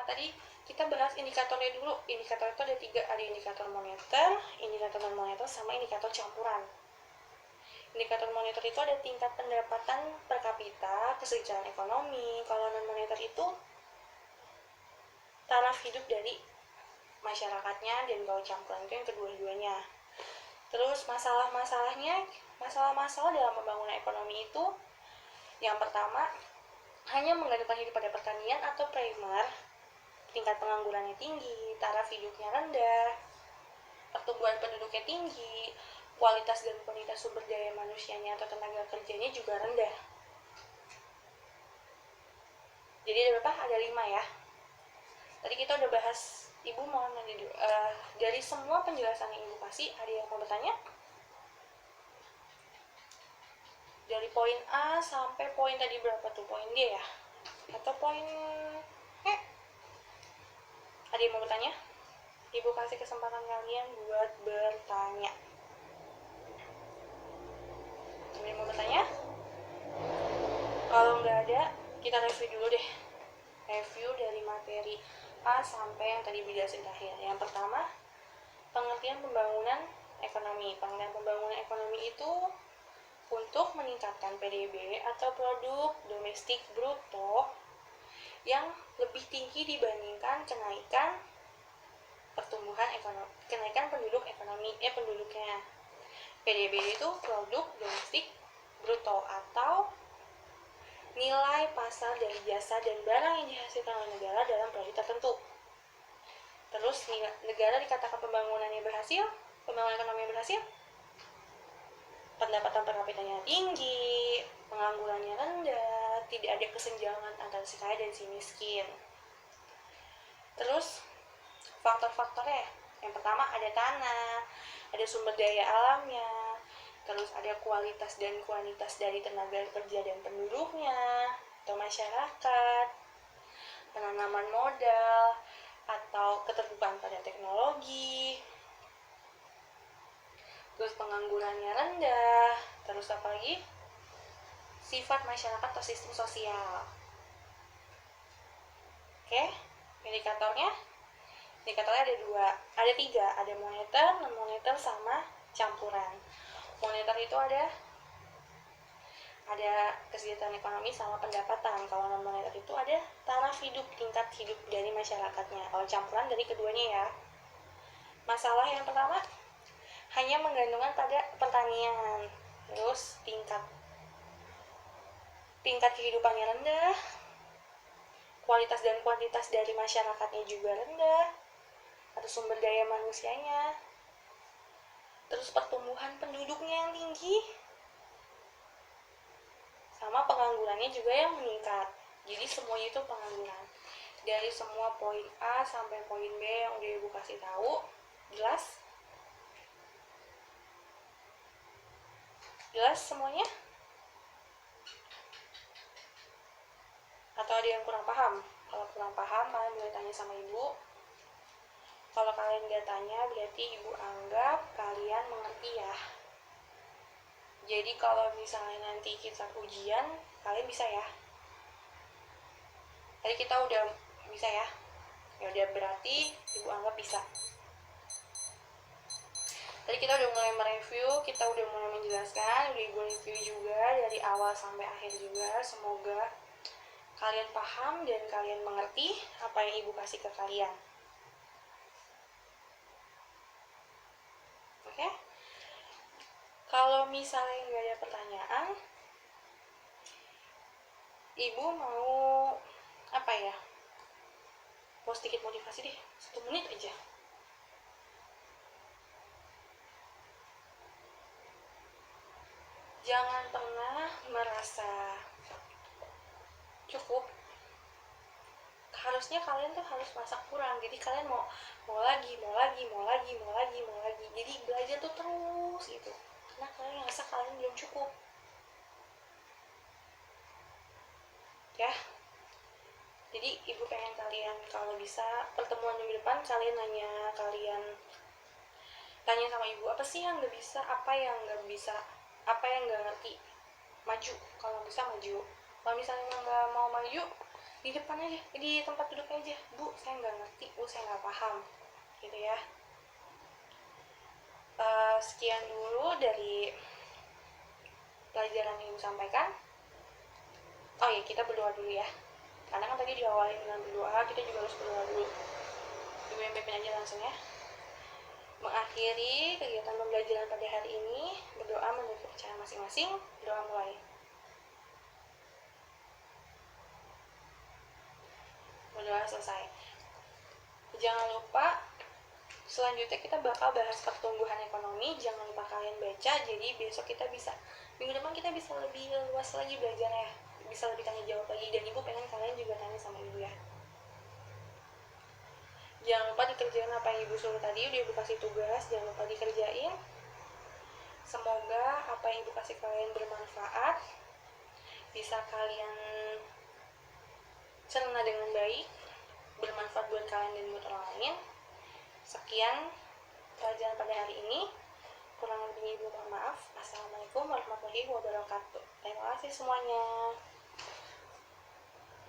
tadi kita bahas indikatornya dulu. Indikator itu ada 3, ada indikator moneter, indikator non moneter, sama indikator campuran. Indikator moneter itu ada tingkat pendapatan per kapita, kesejahteraan ekonomi. Kalau non moneter itu taraf hidup dari masyarakatnya, dan kalau campuran itu yang kedua-duanya. Terus masalah-masalah dalam pembangunan ekonomi itu, yang pertama, hanya menggantungkan hidup pada pertanian atau primer, tingkat penganggurannya tinggi, taraf hidupnya rendah, pertumbuhan penduduknya tinggi, kualitas dan kuantitas sumber daya manusianya atau tenaga kerjanya juga rendah. Jadi ada berapa? Ada 5 ya. Tadi kita udah bahas. Ibu mau nanya dulu, dari semua penjelasan yang Ibu kasih, ada yang mau bertanya? Dari poin A sampai poin tadi berapa tuh? Poin D ya? Atau poin E? Ada yang mau bertanya? Ibu kasih kesempatan kalian buat bertanya. Ada yang mau bertanya? Kalau nggak ada, kita review dulu deh. Review dari materi A sampai yang tadi dijelasin terakhir. Yang pertama, pengertian pembangunan ekonomi. Pengertian pembangunan ekonomi itu untuk meningkatkan PDB atau produk domestik bruto yang lebih tinggi dibandingkan kenaikan pertumbuhan ekonomi, kenaikan penduduknya. PDB itu produk domestik bruto atau nilai pasar dari jasa dan barang yang dihasilkan oleh negara dalam periode tertentu. Terus negara dikatakan pembangunan ekonomi yang berhasil, pendapatan per kapitanya tinggi, penganggurannya rendah, tidak ada kesenjangan antara si kaya dan si miskin. Terus faktor-faktornya, yang pertama ada tanah, ada sumber daya alamnya, terus ada kualitas dan kuantitas dari tenaga kerja dan penduduknya atau masyarakat, penanaman modal atau keterbukaan pada teknologi, terus penganggurannya rendah, terus apa lagi? Sifat masyarakat atau sistem sosial. Oke, indikatornya ada 3, ada moneter, non moneter, sama campuran. Moneter itu ada kesejahteraan ekonomi sama pendapatan. Kalau non moneter itu ada taraf hidup, tingkat hidup dari masyarakatnya. Kalau campuran dari keduanya ya. Masalah yang pertama, hanya menggantungkan pada pertanian, terus tingkat kehidupannya rendah, kualitas dan kuantitas dari masyarakatnya juga rendah, atau sumber daya manusianya, terus pertumbuhan penduduknya yang tinggi, sama penganggurannya juga yang meningkat. Jadi semuanya itu pengangguran. Dari semua poin A sampai poin B yang udah Ibu kasih tahu, jelas? Jelas semuanya? Atau ada yang kurang paham? Kalau kurang paham, kalian boleh tanya sama Ibu. Kalau kalian nggak tanya, berarti Ibu anggap kalian mengerti ya. Jadi kalau misalnya nanti kita ujian, kalian bisa ya. Tadi kita udah bisa ya. Ya udah, berarti Ibu anggap bisa. Tadi kita udah mulai mereview, kita udah mulai menjelaskan, udah Ibu review juga dari awal sampai akhir juga. Semoga kalian paham dan kalian mengerti apa yang Ibu kasih ke kalian. Oke? Kalau misalnya nggak ada pertanyaan, Ibu mau apa ya? Mau sedikit motivasi deh, 1 menit aja. Jangan pernah merasa cukup. Harusnya kalian tuh harus merasa kurang. Jadi kalian mau lagi. Jadi belajar tuh terus gitu. Karena kalian ngerasa kalian belum cukup. Ya. Jadi Ibu pengen kalian kalau bisa pertemuan minggu depan kalian tanya sama Ibu, apa sih yang nggak bisa, apa yang nggak ngerti, maju. Kalau bisa maju. Kalau misalnya nggak mau maju, di depan aja, di tempat duduk aja, Bu saya nggak ngerti, Bu saya nggak paham, gitu ya. Sekian dulu dari pelajaran yang Ibu sampaikan. Oh ya, kita berdoa dulu ya, karena kan tadi diawali dengan berdoa, kita juga harus berdoa dulu. Ibu yang pimpin aja langsung ya. Mengakhiri kegiatan pembelajaran pada hari ini, berdoa menurut kepercayaan masing-masing. Doa mulai. Berdoa selesai. Jangan lupa, selanjutnya kita bakal bahas pertumbuhan ekonomi. Jangan lupa kalian baca, jadi besok kita bisa, minggu depan kita bisa lebih luas lagi belajarnya, bisa lebih tanya jawab lagi, dan Ibu pengen kalian juga tanya sama Ibu ya. Jangan lupa dikerjain apa yang Ibu suruh tadi, udah Ibu kasih tugas, jangan lupa dikerjain. Semoga apa yang Ibu kasih kalian bermanfaat, bisa kalian cerna dengan baik, bermanfaat buat kalian dan buat orang lain. Sekian pelajaran pada hari ini. Kurang lebihnya Ibu mohon maaf. Assalamualaikum warahmatullahi wabarakatuh. Terima kasih semuanya.